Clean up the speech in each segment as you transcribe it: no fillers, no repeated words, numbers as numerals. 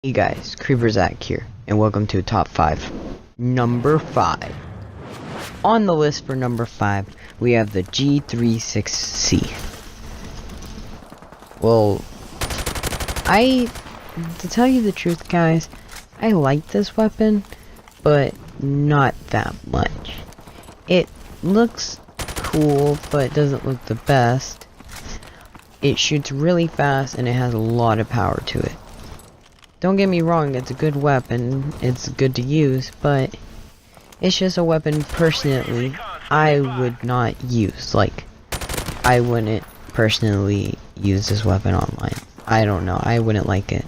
Hey guys, Creeper Zach here, and welcome to Top 5. Number 5. On the list for number 5, we have the G36C. Well, to tell you the truth guys, I like this weapon, but not that much. It looks cool, but it doesn't look the best. It shoots really fast, and it has a lot of power to it. Don't get me wrong, it's a good weapon, it's good to use, but it's just a weapon personally I would not use. Like, I wouldn't personally use this weapon online. I don't know, I wouldn't like it.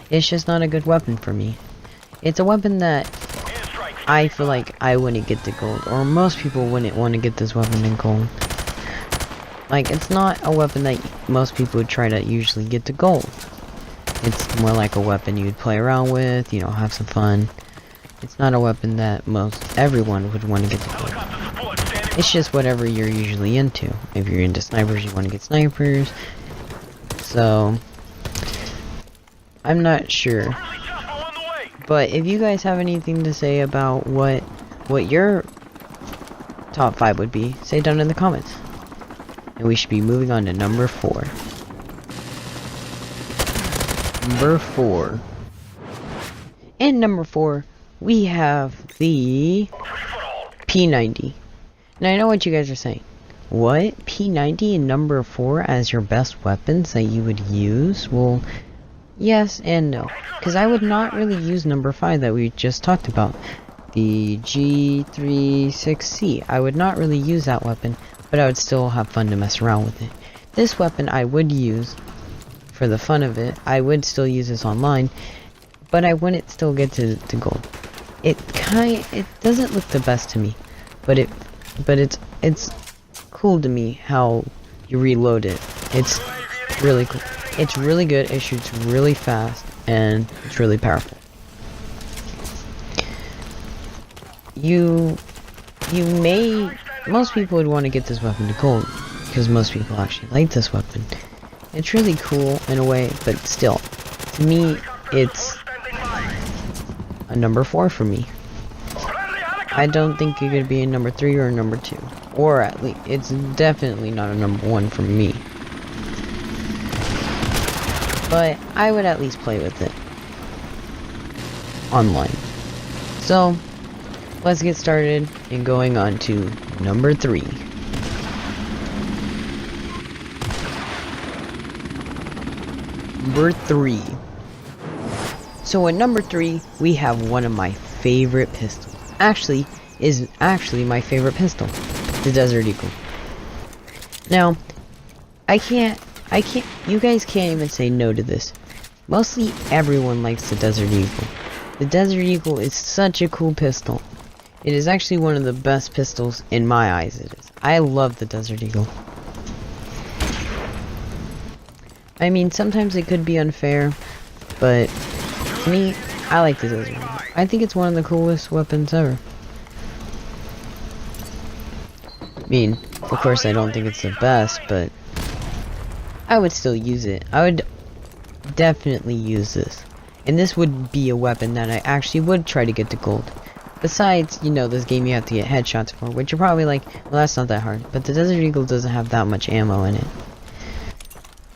It's just not a good weapon for me. It's a weapon that I feel like I wouldn't get the gold, or most people wouldn't want to get this weapon in gold. Like, it's not a weapon that most people would try to usually get the gold. It's more like a weapon you'd play around with, you know, have some fun. It's not a weapon that everyone would want to get to play. It's just whatever you're usually into. If you're into snipers, you want to get snipers. So, I'm not sure. But if you guys have anything to say about what your top 5 would be, say it down in the comments. And we should be moving on to number 4. Number 4. And number 4, we have the P90. Now I know what you guys are saying. What? P90 and number 4 as your best weapons that you would use? Well, yes and no. Because I would not really use number 5 that we just talked about. The G36C. I would not really use that weapon, but I would still have fun to mess around with it. This weapon I would use for the fun of it. I would still use this online, but I wouldn't still get to gold. It doesn't look the best to me, but it's cool to me how you reload it. It's really cool. It's really good. It shoots really fast, and it's really powerful. Most people would want to get this weapon to gold because most people actually like this weapon. It's really cool in a way, but still, to me, it's a number 4 for me. I don't think it could be a number 3 or a number 2. Or at least, it's definitely not a number 1 for me. But I would at least play with it online. So, let's get started and going on to number 3. Number 3. So at number 3, we have one of my favorite pistols. Actually my favorite pistol, the Desert Eagle. Now, you guys can't even say no to this. Mostly everyone likes the Desert Eagle. The Desert Eagle is such a cool pistol. It is actually one of the best pistols in my eyes. It is. I love the Desert Eagle. I mean, sometimes it could be unfair, but to me, I like the Desert Eagle. I think it's one of the coolest weapons ever. I mean, of course I don't think it's the best, but I would still use it. I would definitely use this. And this would be a weapon that I actually would try to get to gold. Besides, you know, this game you have to get headshots for, which you're probably like, well, that's not that hard. But the Desert Eagle doesn't have that much ammo in it.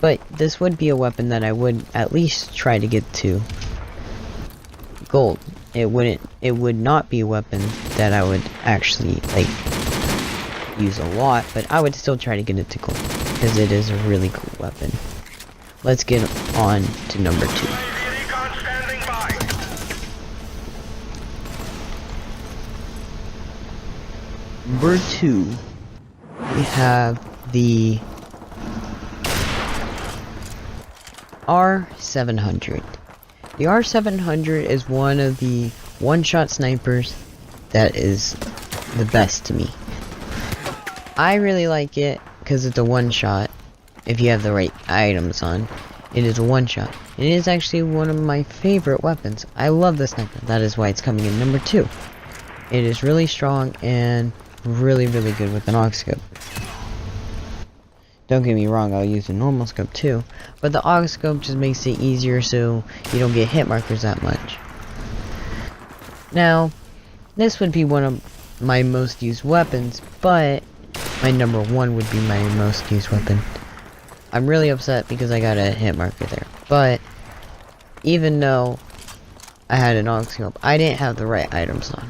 But this would be a weapon that I would at least try to get to gold. It would not be a weapon that I would actually, like, use a lot, but I would still try to get it to gold, because it is a really cool weapon. Let's get on to number 2. Number 2, we have the R700. The R700 is one of the one-shot snipers that is the best to me. I really like it because it's a one-shot. If you have the right items on, it is a one-shot. It is actually one of my favorite weapons. I love the sniper. That is why it's coming in number 2. It is really strong and really, really good with an aux scope. Don't get me wrong, I'll use a normal scope too, but the AUG scope just makes it easier so you don't get hit markers that much. Now, this would be one of my most used weapons, but my number one would be my most used weapon. I'm really upset because I got a hit marker there, but even though I had an AUG scope, I didn't have the right items on.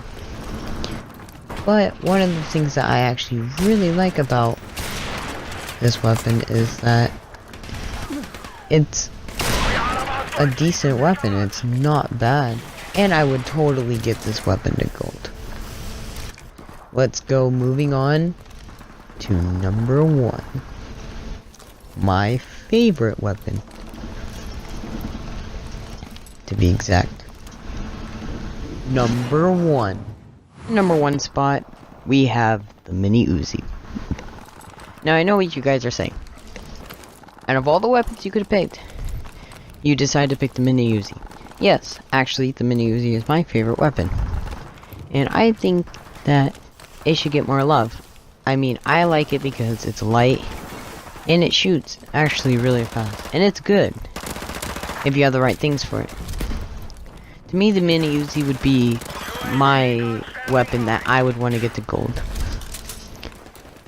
But one of the things that I actually really like about this weapon is that it's a decent weapon. It's not bad, and I would totally get this weapon to gold. Let's go moving on to number one. My favorite weapon, to be exact. Number one spot, we have the Mini Uzi. Now I know what you guys are saying. Out of all the weapons you could have picked, you decided to pick the Mini Uzi. Yes, actually the Mini Uzi is my favorite weapon. And I think that it should get more love. I mean, I like it because it's light, and it shoots actually really fast. And it's good, if you have the right things for it. To me, the Mini Uzi would be my weapon that I would want to get to gold.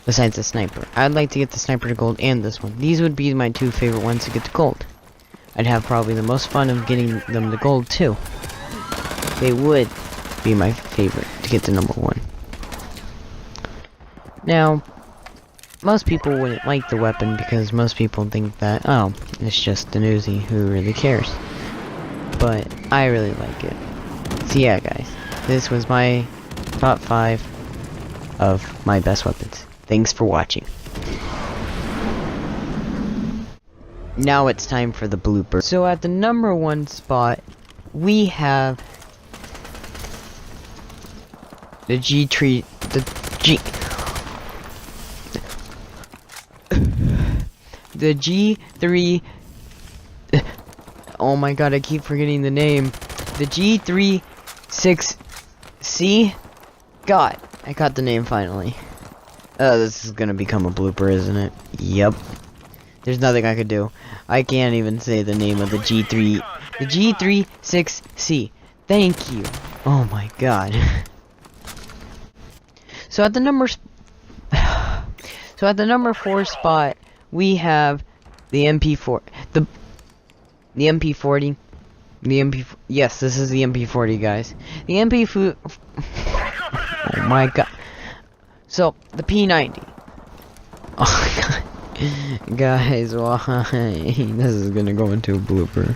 Besides the sniper. I'd like to get the sniper to gold and this one. These would be my two favorite ones to get to gold. I'd have probably the most fun of getting them to gold too. They would be my favorite to get to number one. Now, most people wouldn't like the weapon because most people think that, oh, it's just an Uzi, who really cares? But I really like it. So yeah, guys, this was my top 5 of my best weapons. Thanks for watching. Now it's time for the blooper. So at the number 1 spot, we have the G3, the G3, oh my god, I keep forgetting the name. The G36C? God, I got the name finally. This is gonna become a blooper, isn't it? Yep. There's nothing I could do. I can't even say the name of the G36C. Thank you. Oh my god. So at the number 4 spot, we have the MP4, the MP40, yes, this is the MP40, guys. The MP4, oh my god. So, the P90. Oh my god. Guys, why? This is gonna go into a blooper.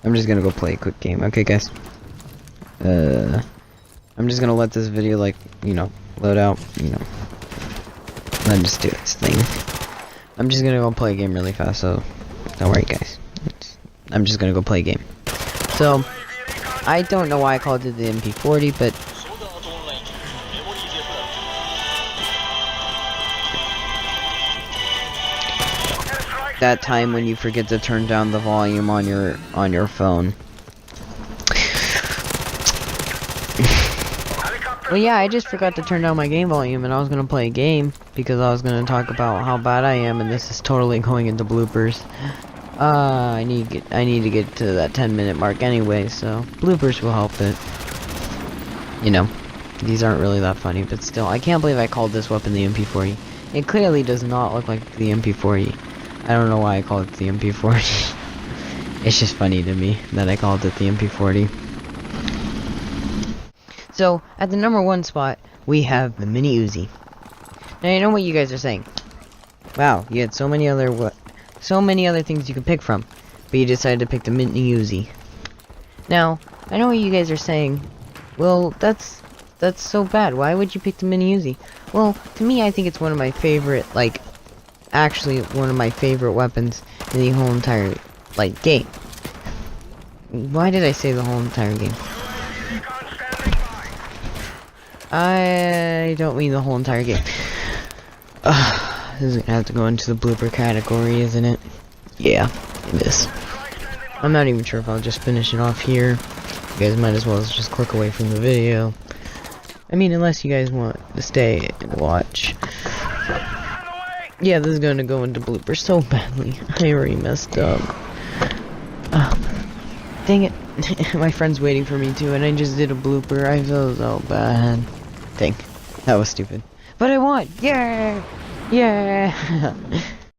I'm just gonna go play a quick game. Okay, guys. I'm just gonna let this video, like, you know, load out, you know. Let me just do this thing. I'm just gonna go play a game really fast, so don't worry, guys. I'm just gonna go play a game. So, I don't know why I called it the MP40, but that time when you forget to turn down the volume on your phone. Well, yeah, I just forgot to turn down my game volume, and I was gonna play a game because I was gonna talk about how bad I am, and this is totally going into bloopers. I need to get to that 10-minute mark anyway, so bloopers will help it. You know, these aren't really that funny, but still, I can't believe I called this weapon the MP40. It clearly does not look like the MP40. I don't know why I called it the MP40. It's just funny to me that I called it the MP40. So, at the number 1 spot, we have the Mini Uzi. Now, I know what you guys are saying. Wow, you had so many other things you could pick from, but you decided to pick the Mini Uzi. Now, I know what you guys are saying. Well, that's so bad. Why would you pick the Mini Uzi? Well, to me, I think it's one of my favorite, like, actually one of my favorite weapons in the whole entire, like, game. Why did I say the whole entire game? I don't mean the whole entire game. This is gonna have to go into the blooper category, isn't it? Yeah, it is. I'm not even sure if I'll just finish it off here. You guys might as well just click away from the video. I mean, unless you guys want to stay and watch. Yeah, this is gonna go into blooper so badly. I already messed up. Dang it. My friend's waiting for me too, and I just did a blooper. I feel so bad. Dang. That was stupid. But I won! Yeah! Yeah!